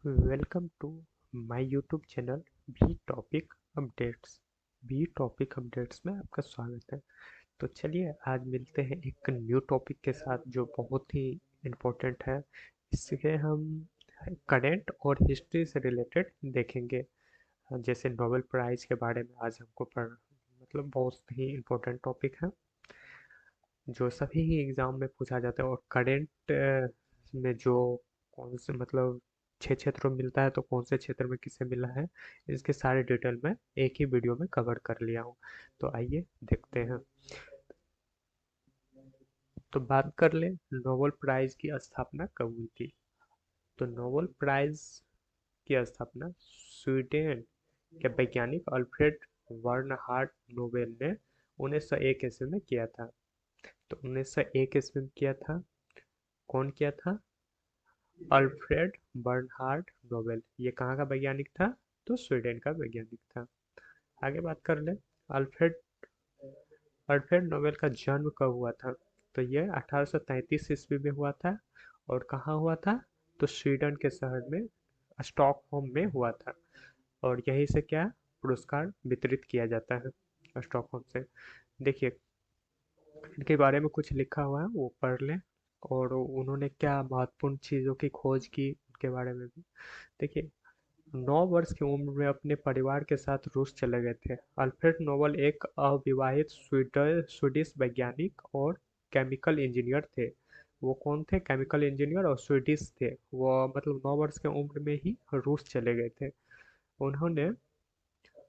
Welcome to my YouTube channel B topic updates. B topic updates में आपका स्वागत है। तो चलिए आज मिलते हैं एक न्यू टॉपिक के साथ जो बहुत ही इम्पोर्टेंट है। इसके हम करंट और हिस्ट्री से रिलेटेड देखेंगे। जैसे नोबेल प्राइज़ के बारे में आज हमको पढ़ मतलब बहुत ही इम्पोर्टेंट टॉपिक है जो सभी ही एग्ज़ाम में पूछा जाता है। और करंट में जो कौन से मतलब 6 क्षेत्रों में मिलता है तो कौन से क्षेत्र में किसे मिला है, इसके सारे डिटेल मैं एक ही वीडियो में कवर कर लिया हूँ। तो आइए देखते हैं। तो बात कर ले नोबेल प्राइज़ की स्थापना कब हुई थी। तो नोबेल प्राइज़ की स्थापना स्वीडन के वैज्ञानिक अल्फ्रेड बर्नहार्ड नोबेल ने 1901 ईस्वी में किया था। तो 1901 ईस्वी में किया था। कौन किया था? Alfred Bernhard Nobel. ये कहाँ का वैज्ञानिक था? तो स्वीडन का वैज्ञानिक था। आगे बात कर ले अल्फ्रेड अल्फ्रेड नोबेल का जन्म कब हुआ था। तो ये 1833 ईस्वी में हुआ था। और कहाँ हुआ था? तो स्वीडन के शहर में स्टॉकहोम में हुआ था। और यहीं से क्या पुरस्कार वितरित किया जाता है स्टॉकहोम से। देखिए इनके बारे में कुछ लिखा हुआ है वो पढ़ लें। और उन्होंने क्या महत्वपूर्ण चीज़ों की खोज की उनके बारे में भी देखिए। 9 वर्ष की उम्र में अपने परिवार के साथ रूस चले गए थे। अल्फ्रेड नोबल एक अविवाहित स्वीडिश वैज्ञानिक और केमिकल इंजीनियर थे। वो कौन थे? केमिकल इंजीनियर और स्वीडिश थे। वो मतलब 9 वर्ष की उम्र में ही रूस चले गए थे। उन्होंने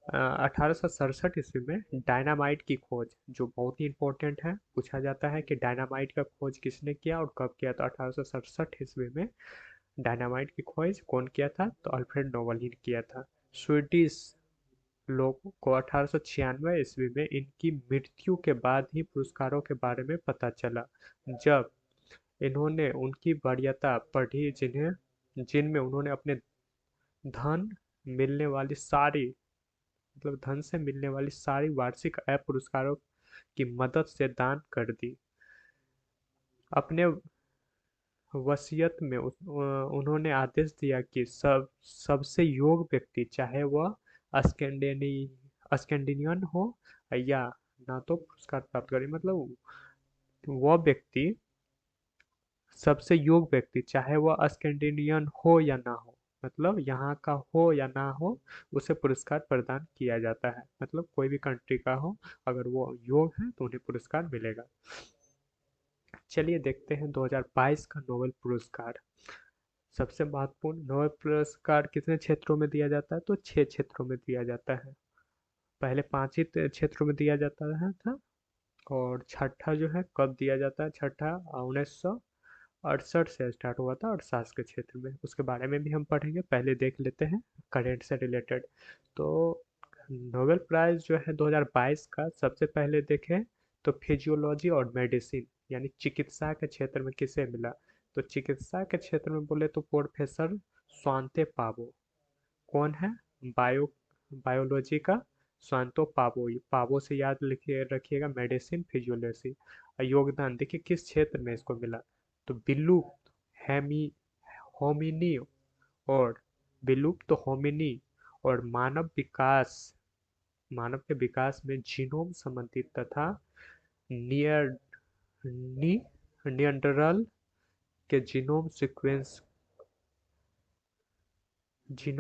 1867 ईस्वी में डायनामाइट की खोज, जो बहुत ही इंपॉर्टेंट है, पूछा जाता है कि डायनामाइट का खोज किसने किया और कब किया। तो 1867 ईस्वी में डायनामाइट की खोज कौन किया था? तो अल्फ्रेड नोबल ही ने किया था। स्वीडिश लोगों को 1896 ईस्वी में इनकी मृत्यु के बाद ही पुरस्कारों के बारे में पता चला, जब इन्होंने उनकी वरीयता पढ़ी जिनमें उन्होंने अपने धन मिलने वाली सारी मतलब धन से मिलने वाली सारी वार्षिक आय पुरस्कारों की मदद से दान कर दी। अपने वसीयत में उन्होंने आदेश दिया कि सबसे योग्य व्यक्ति, चाहे वह स्कैंडिनी स्कैंडिनियन हो या ना, तो पुरस्कार प्राप्त करे। मतलब वह व्यक्ति, सबसे योग्य व्यक्ति, चाहे वह स्कैंडिनियन हो या ना हो, मतलब यहाँ का हो या ना हो, उसे पुरस्कार प्रदान किया जाता है। मतलब कोई भी कंट्री का हो, अगर वो योग्य है तो उन्हें पुरस्कार मिलेगा। चलिए देखते हैं 2022 का नोबेल पुरस्कार। सबसे महत्वपूर्ण नोबेल पुरस्कार कितने क्षेत्रों में दिया जाता है? तो 6 क्षेत्रों में दिया जाता है। पहले 5 ही क्षेत्रों में दिया जाता है था। और छठा जो है कब दिया जाता है? छठा 1968 से स्टार्ट हुआ था अर्थशास्त्र के क्षेत्र में। उसके बारे में भी हम पढ़ेंगे। पहले देख लेते हैं करंट से रिलेटेड। तो नोबेल प्राइज जो है 2022 का, सबसे पहले देखें तो फिजियोलॉजी और मेडिसिन यानी चिकित्सा के क्षेत्र में किसे मिला। तो चिकित्सा के क्षेत्र में बोले तो प्रोफेसर स्वांते पावो। कौन है? बायो बायोलॉजी का स्वांतो पावो। पावो से याद लिखिए रखिएगा। Medicine, physiology. योगदान देखिए किस क्षेत्र में इसको मिला। तो विलुप्त हेमी होमिनी और विलुप्त होमिनी और मानव के विकास में जीनोम संबंधी तथा नियर नी नियंत्रण के जीनोम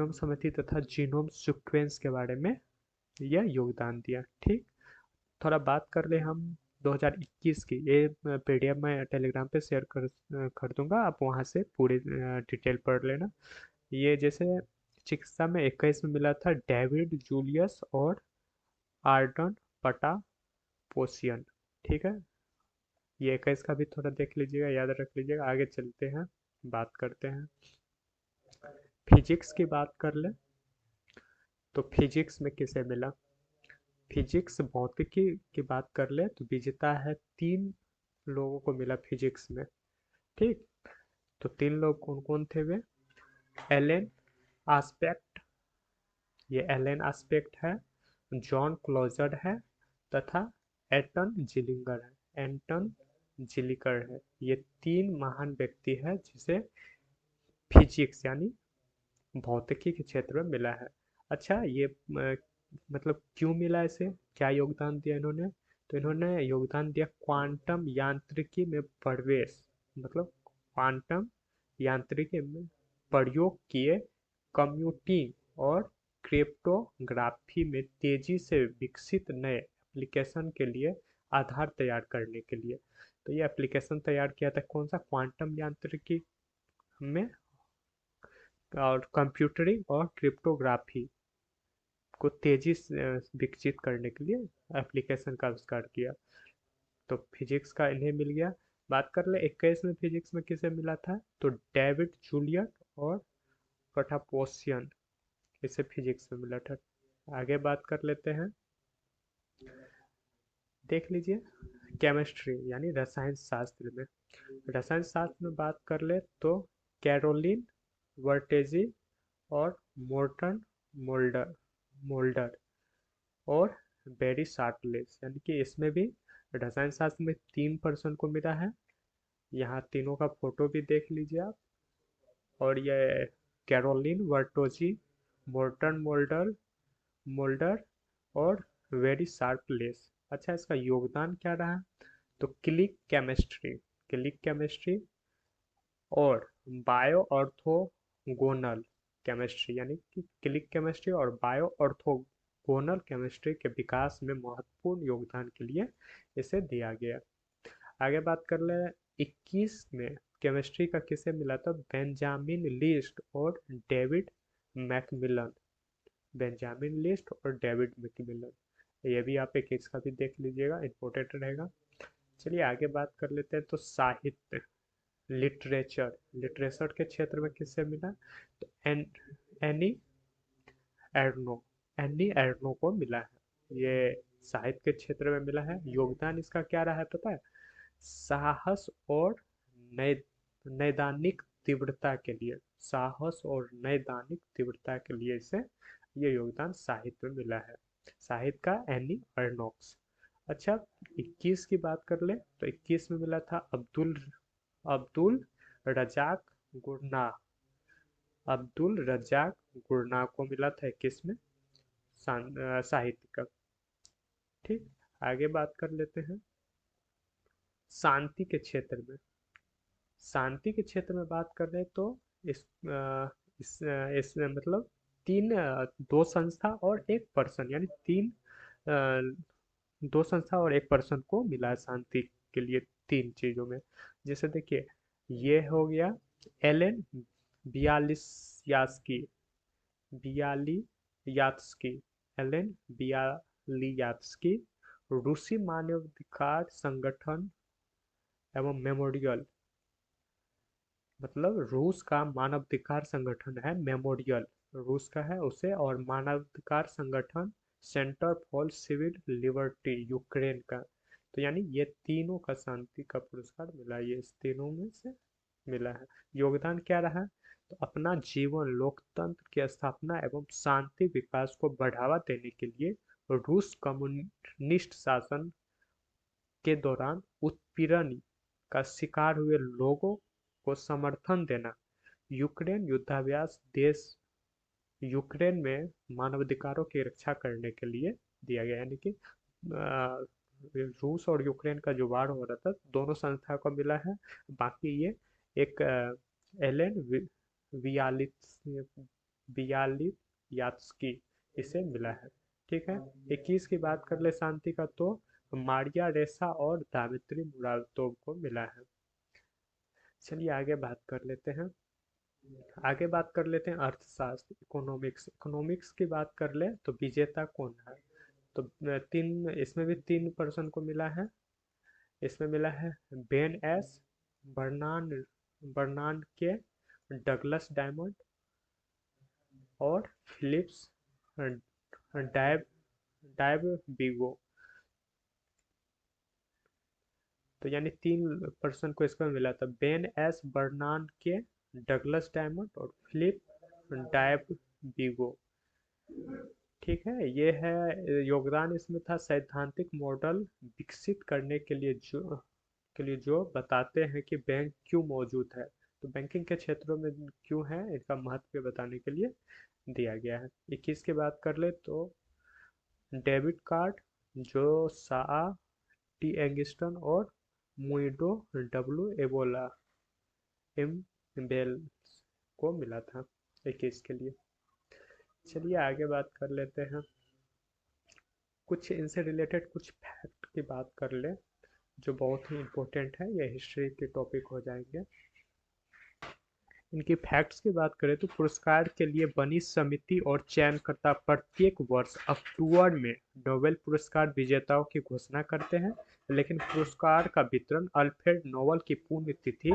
संबंधी तथा जीनोम सीक्वेंस के बारे में यह योगदान दिया। ठीक। थोड़ा बात कर ले हम 2021 की। ये पीडीएफ मैं टेलीग्राम पे शेयर कर दूंगा, आप वहाँ से पूरी डिटेल पढ़ लेना। ये जैसे चिकित्सा में 21 में मिला था डेविड जूलियस और आर्डन पटापोसियन। ठीक है। ये 21 का भी थोड़ा देख लीजिएगा, याद रख लीजिएगा। आगे चलते हैं, बात करते हैं। फिजिक्स की बात कर ले तो फिजिक्स में किसे मिला। फिजिक्स भौतिकी की बात कर ले तो विजेता है 3 लोगों को मिला फिजिक्स में। ठीक। तो 3 लोग कौन कौन थे वे? एलन आस्पेक्ट, ये एलन आस्पेक्ट है। जॉन क्लोजर है तथा एटन जिलिंगर है। एंटन जिलिकर है। ये 3 महान व्यक्ति है जिसे फिजिक्स यानी भौतिकी के क्षेत्र में मिला है। अच्छा ये मतलब क्यों मिला इसे, क्या योगदान दिया इन्होंने, तो इन्होंने योगदान दिया क्वांटम यांत्रिकी में प्रवेश, मतलब क्वांटम यांत्रिकी में प्रयोग किए कंप्यूटिंग और क्रिप्टोग्राफी में तेजी से विकसित नए एप्लीकेशन के लिए आधार तैयार करने के लिए। तो ये एप्लीकेशन तैयार किया था कौन सा, क्वांटम यांत्रिकी में और कंप्यूटरिंग और क्रिप्टोग्राफी को तेजी से विकसित करने के लिए एप्लीकेशन का आविष्कार किया। तो फिजिक्स का इन्हें मिल गया। बात कर ले 21 में फिजिक्स में किसे मिला था, तो डेविड जूलियट और कटापोसियन, इसे फिजिक्स में मिला था। आगे बात कर लेते हैं, देख लीजिए केमिस्ट्री यानी रसायन शास्त्र में। रसायन शास्त्र में बात कर ले तो कैरोलिन वर्टेजी और मोर्टन मोल्डर मोल्डर और बेरी शार्टलेस, यानी कि इसमें भी रसायन शास्त्र में 3 पर्सन को मिला है। यहाँ तीनों का फोटो भी देख लीजिए आप। और ये कैरोलिन वर्टोजी, मोर्टन मोल्डर मोल्डर और वेरी शार्पलेस। अच्छा इसका योगदान क्या रहा, तो क्लिक केमिस्ट्री और बायो ऑर्थोगोनल केमिस्ट्री, यानी कि क्लिक केमिस्ट्री और बायो ऑर्थोगोनल केमिस्ट्री के विकास में महत्वपूर्ण योगदान के लिए इसे दिया गया। आगे बात कर ले 21 में केमिस्ट्री का किसे मिला था, बेंजामिन लिस्ट और डेविड मैकमिलन, बेंजामिन लिस्ट और डेविड मैकमिलन। ये भी आप एक इसका भी देख लीजिएगा, इम्पोर्टेंट रहेगा। चलिए आगे बात कर लेते हैं, तो साहित्य लिटरेचर, लिटरेचर के क्षेत्र में किससे मिला, तो एनी एर्नो, एनी एर्नो को मिला है। ये साहित्य के क्षेत्र में मिला है। योगदान इसका क्या रहा है पता है, साहस और नए नैदानिक तीव्रता के लिए, साहस और नैदानिक तीव्रता के लिए इसे ये योगदान साहित्य में मिला है, साहित्य का एनी अर्नोक्स। अच्छा 21 की बात कर ले तो 21 में मिला था अब्दुल अब्दुल रजाक गुरना, अब्दुल रजाक गुरना को मिला था 21 में साहित्य का। ठीक, आगे बात कर लेते हैं शांति के क्षेत्र में। शांति के क्षेत्र में बात कर रहे हैं तो इस इसमें मतलब दो संस्था और एक पर्सन, यानी दो संस्था और एक पर्सन को मिला है शांति के लिए 3 चीजों में। जैसे देखिए ये हो गया Ales Bialiatski, Bialiatski Ales Bialiatski, रूसी मानवाधिकार संगठन एवं मेमोरियल, मतलब रूस का मानवाधिकार संगठन है मेमोरियल, रूस का है उसे, और मानवाधिकार संगठन Center for Civil Liberty Ukraine का। तो यानी ये तीनों का शांति का पुरस्कार मिला, ये इस तीनों में से मिला है। योगदान क्या रहा, तो अपना जीवन लोकतंत्र की स्थापना एवं शांति विकास को बढ़ावा देने के लिए रूस कम्युनिस्ट शासन के दौरान उत्पीड़न का शिकार हुए लोगों को समर्थन देना, यूक्रेन युद्धाभ्यास देश यूक्रेन में मानवाधिकारों की रक्षा करने के लिए दिया गया। यानी कि रूस और यूक्रेन का जो वार हो रहा था दोनों संस्था को मिला है। बाकी ये एक एलेन वियालिस वियालियात्स्की इसे मिला है। ठीक है, 21 की बात कर ले शांति का तो मारिया रेसा और दामित्री मुरादोव को मिला है। चलिए आगे बात कर लेते हैं, आगे बात कर लेते हैं अर्थशास्त्र इकोनॉमिक्स। इकोनॉमिक्स की बात कर ले तो विजेता कौन है, तो तीन इसमें भी 3 पर्सन को मिला है। इसमें मिला है बेन एस बर्नान बर्नान के, डगलस डायमंड और फिलिप्स डायब डायब बिगो। तो यानी 3 पर्सन को इसका मिला था, बेन एस बर्नान के, डगलस डायमंड और फिलिप डायब बिगो। ठीक है, ये है योगदान इसमें था सैद्धांतिक मॉडल विकसित करने के लिए जो बताते हैं कि बैंक क्यों मौजूद है। तो बैंकिंग के क्षेत्रों में क्यों है, इसका महत्व बताने के लिए दिया गया है। 21 की बात कर ले तो डेबिट कार्ड जो सा टी एंगिस्टन और मुइडो डब्ल्यू एबोला एम बेल्स को मिला था 21 के लिए। चलिए आगे बात कर लेते हैं, कुछ इनसे रिलेटेड कुछ फैक्ट की बात कर ले जो बहुत ही इम्पोर्टेंट है, ये हिस्ट्री के टॉपिक हो जाएंगे। इनकी फैक्ट्स की बात करें तो पुरस्कार के लिए बनी समिति और चयनकर्ता प्रत्येक वर्ष अक्टूबर में नोबेल पुरस्कार विजेताओं की घोषणा करते हैं, लेकिन पुरस्कार का वितरण अल्फ्रेड नोबेल की पुण्यतिथि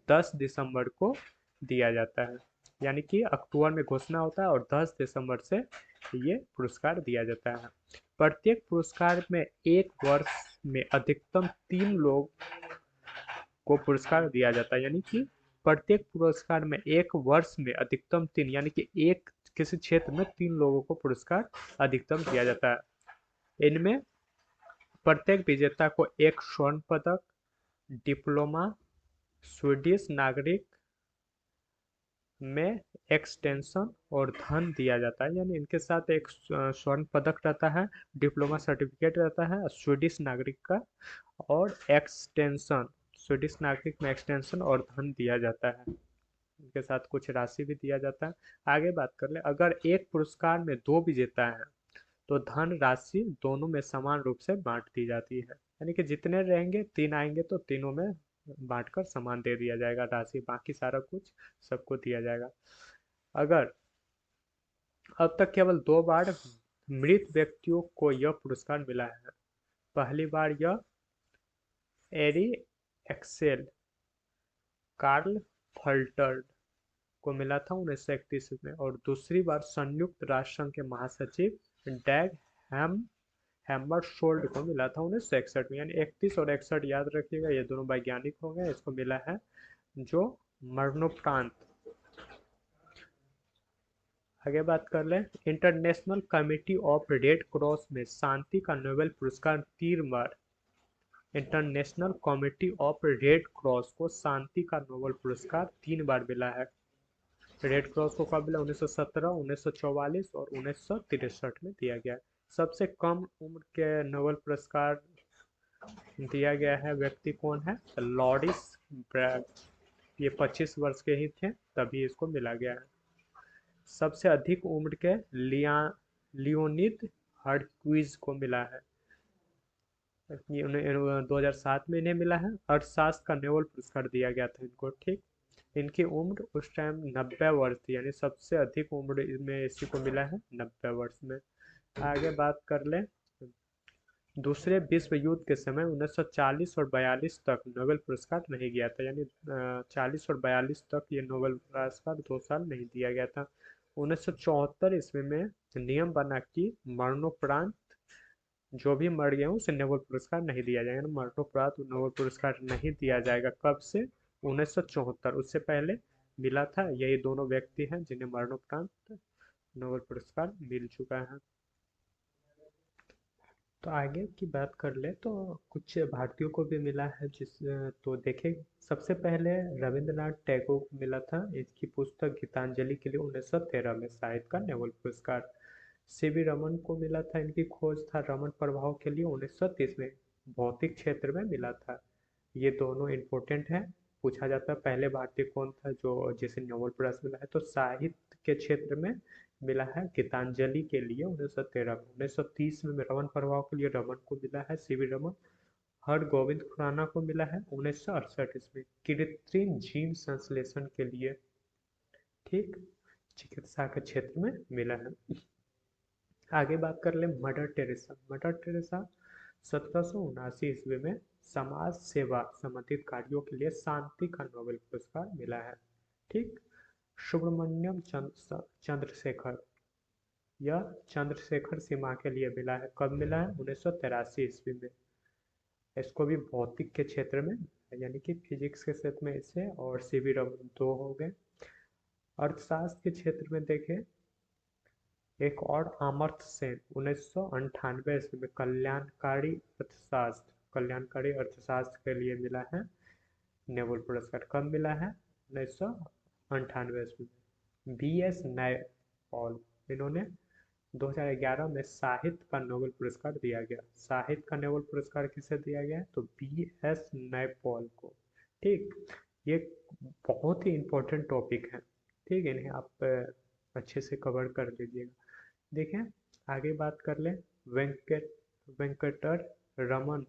10 दिसंबर को दिया जाता है। यानी कि अक्टूबर में घोषणा होता है और 10 दिसंबर से ये पुरस्कार दिया जाता है। प्रत्येक पुरस्कार में एक वर्ष में अधिकतम 3 लोग को पुरस्कार दिया जाता है, यानी कि प्रत्येक पुरस्कार में एक वर्ष में अधिकतम 3, यानी कि एक किसी क्षेत्र में 3 लोगों को पुरस्कार अधिकतम दिया जाता है। इनमें प्रत्येक विजेता को एक स्वर्ण पदक, डिप्लोमा, स्वीडिश नागरिक में एक्सटेंशन और धन दिया जाता है। यानी इनके साथ एक स्वर्ण पदक रहता है, डिप्लोमा सर्टिफिकेट रहता है स्वीडिश नागरिक का, और एक्सटेंशन, स्वीडिश नागरिक में एक्सटेंशन और धन दिया जाता है। इनके साथ कुछ राशि भी दिया जाता है। आगे बात कर ले, अगर एक पुरस्कार में 2 विजेता हैं तो धन राशि दोनों में समान रूप से बांट दी जाती है। यानी कि जितने रहेंगे, 3 आएंगे तो तीनों में बांटकर समान दे दिया जाएगा राशि, बाकी सारा कुछ सबको दिया जाएगा। अगर अब तक केवल 2 बार मृत व्यक्तियों को यह पुरस्कार मिला है। पहली बार यह एरी एक्सेल कार्ल फल्टर को मिला था 1931 में, और दूसरी बार संयुक्त राष्ट्र संघ के महासचिव डैग हैम हैमरशोल्ड को मिला था 1961 में। यानी 31 और 61 याद रखिएगा, ये दोनों वैज्ञानिक हो गए। इसको मिला है जो मरणोपरांत। आगे बात कर लें, international committee of red cross में शांति का नोबेल पुरस्कार 3 बार, international committee of red cross को शांति का नोबेल पुरस्कार 3 बार मिला है। रेड क्रॉस को कब मिला? 1917, 1944 और 1963 में दिया गया है। सबसे कम उम्र के नोबेल पुरस्कार दिया गया है व्यक्ति कौन है? लॉरिस ब्रैग। ये 25 वर्ष के ही थे तभी इसको मिला गया है। सबसे अधिक उम्र के लियोनिद हर्टक्विज को मिला है, ये उन्हें 2007 में इन्हें मिला है। अर्थशास्त्र का नोबेल पुरस्कार दिया गया था इनको, ठीक। इनकी उम्र उस टाइम 90 वर्ष थी, यानी सबसे अधिक उम्र में इसी को मिला है 90 वर्ष में। आगे बात कर लें, दूसरे विश्व युद्ध के समय 1940 और 42 तक नोबेल पुरस्कार नहीं गया था, यानी 40 और 42 तक ये नोबेल पुरस्कार 2 साल नहीं दिया गया था। 1974 ईस्वी में नियम बना कि मरणोपरांत जो भी मर गए उसे नोबेल पुरस्कार नहीं दिया जाएगा, मरणोपरांत नोबेल पुरस्कार नहीं दिया जाएगा। कब से? 1974। उससे पहले मिला था। यही दोनों व्यक्ति हैं जिन्हें मरणोपरांत नोबेल पुरस्कार मिल चुका है। तो आगे की बात कर ले तो कुछ भारतीयों को भी मिला है, तो देखें, सबसे पहले रविंद्रनाथ टैगोर को मिला था इसकी पुस्तक गीतांजलि के लिए 1913 में साहित्य का नोबेल पुरस्कार। सीवी रमन को मिला था, इनकी खोज था रमन प्रभाव के लिए 1930 में, भौतिक क्षेत्र में मिला था। ये दोनों इम्पोर्टेंट हैं, पूछा जाता है पहले भारतीय कौन था जो जिसे नोबेल पुरस्कार मिला है, तो साहित्य के क्षेत्र में मिला है गीतांजलि के लिए 1913 में। 1930 में रमन प्रभाव के लिए रमन को मिला है, सीवी रमन। हरगोविंद खुराना को मिला है 1968 ईस्वी, कृत्रिम जीन संश्लेषण के लिए, ठीक, चिकित्सा के क्षेत्र में मिला है। आगे बात कर ले मदर टेरेसा। मदर टेरेसा 1779 ईस्वी में समाज सेवा संबंधित कार्यों के लिए शांति का नोबेल पुरस्कार मिला है, ठीक। सुब्रमण्यम चंद्रशेखर, यह चंद्रशेखर सिन्हा के लिए मिला है। कब मिला है? 1983 ईस्वी में। इसको भी भौतिक के क्षेत्र में, यानी कि फिजिक्स के क्षेत्र में इसे, और सीवी रमन 2 हो गए। अर्थशास्त्र के क्षेत्र में देखें, एक और अमर्त्य सेन 1998 ईस्वी में कल्याणकारी अर्थशास्त्र के लिए मिला है नोबेल पुरस्कार। कब मिला है? 1998 में। BS नैपॉल, इन्होंने 2011 में साहित्य का नोबेल पुरस्कार दिया गया। साहित्य का नोबेल पुरस्कार किसे दिया गया है? तो BS नैपॉल को। ठीक, ये बहुत ही इम्पोर्टेंट टॉपिक है। ठीक है, इन्हें आप अच्छे से कवर कर लीजिएगा। देखें, आगे बात कर लें। वेंकटर रमन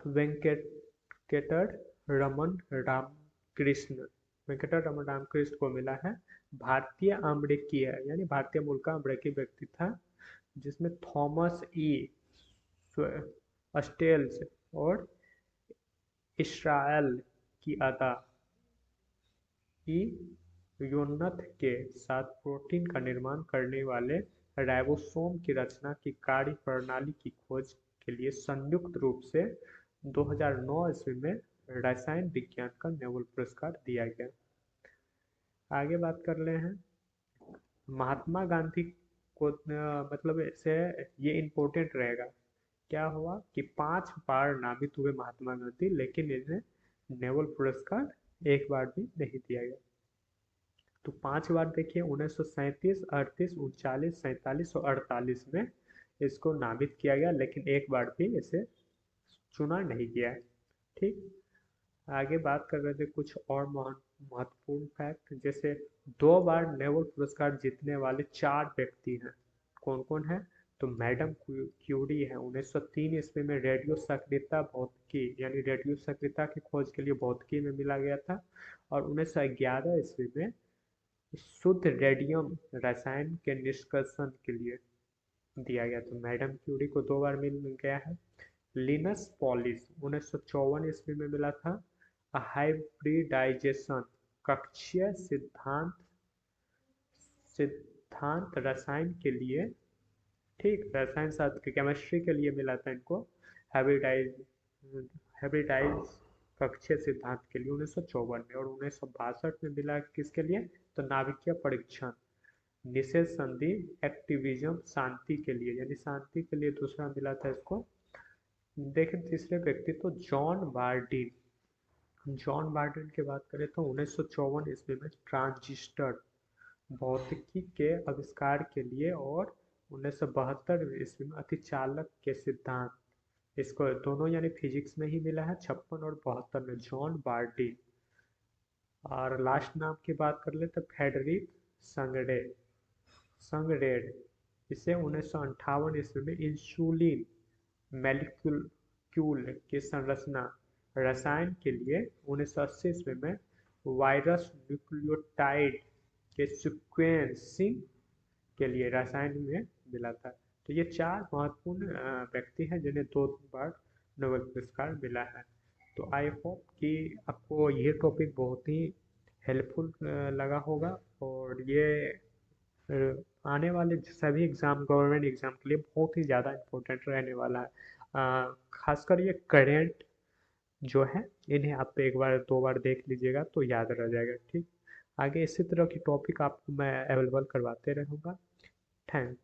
वेंकटर रमन रामकृष्ण वेंकटर रमन रामकृष्ण को मिला है भारतीय अमेरिकी है, यानी भारतीय मूल का अमेरिकी व्यक्ति था, जिसमें थॉमस ई स्टेल्स और इसराइल की अदा की योन्नत के साथ प्रोटीन का निर्माण करने वाले राइबोसोम की रचना की कार्य प्रणाली की खोज के लिए संयुक्त रूप से 2009 ईस्वी में रसायन विज्ञान का नोबेल पुरस्कार दिया गया। आगे बात कर रहे हैं महात्मा गांधी को, मतलब ऐसे ये इम्पोर्टेंट रहेगा। क्या हुआ कि 5 बार नामित हुए महात्मा गांधी, लेकिन इन्हें नोबेल पुरस्कार एक बार भी नहीं दिया गया। तो 5 बार देखिए, 1937, 38, 39, 47 और 48 में इसको नामित किया गया, लेकिन एक बार भी इसे चुना नहीं गया है। ठीक, आगे बात कर रहे थे कुछ और महत्वपूर्ण फैक्ट, जैसे 2 बार नोबेल पुरस्कार जीतने वाले 4 व्यक्ति हैं। कौन कौन है? तो मैडम क्यूरी है, 1903 ईस्वी में रेडियो सक्रियता भौतिकी, यानी रेडियो सक्रियता की खोज के लिए भौतिकी में मिला गया था, और 1911 ईस्वी में शुद्ध रेडियम रसायन के निष्कर्षण के लिए दिया गया। तो मैडम क्यूरी को 2 बार मिल गया है। लिनस पॉलिस 1954 ईस्वी में मिला था। हाइब्रिडाइजेशन कक्षीय सिद्धांत रसायन के लिए, ठीक, रसायन शास्त्र केमिस्ट्री के लिए मिला था इनको। हाइब्रिडाइज कक्षीय सिद्धांत के लिए 1954 में, और 1962 में मिला किसके लिए? तो नाभिकीय परीक्षण निषेध संधि एक्टिविज्म शांति के लिए, यानी शांति के लिए दूसरा मिला था इसको। देखें तीसरे व्यक्ति तो जॉन बार्डिन की बात करें तो 1954 ईस्वी में ट्रांजिस्टर भौतिकी के आविष्कार के लिए, और 1972 ईस्वी में अतिचालक के सिद्धांत, इसको दोनों यानी फिजिक्स में ही मिला है 56 और 72 में, जॉन बार्डिन। और लास्ट नाम की बात कर ले तो फ्रेडरिक संगरेड, इसे 1958 ईस्वी में इंसुलिन मॉलिक्यूल की संरचना रसायन के लिए, 1980 ईस्वी में वायरस न्यूक्लियोटाइड के सीक्वेंसिंग के लिए रसायन में मिला था। तो ये 4 महत्वपूर्ण व्यक्ति हैं जिन्हें 2 बार नोबेल पुरस्कार मिला है। तो आई होप कि आपको ये टॉपिक बहुत ही हेल्पफुल लगा होगा, और ये आने वाले सभी एग्ज़ाम, गवर्नमेंट एग्ज़ाम के लिए बहुत ही ज़्यादा इम्पोर्टेंट रहने वाला है। खासकर ये करेंट जो है, इन्हें आप एक बार 2 बार देख लीजिएगा तो याद रह जाएगा। ठीक, आगे इसी तरह की टॉपिक आपको मैं अवेलेबल करवाते रहूँगा। थैंक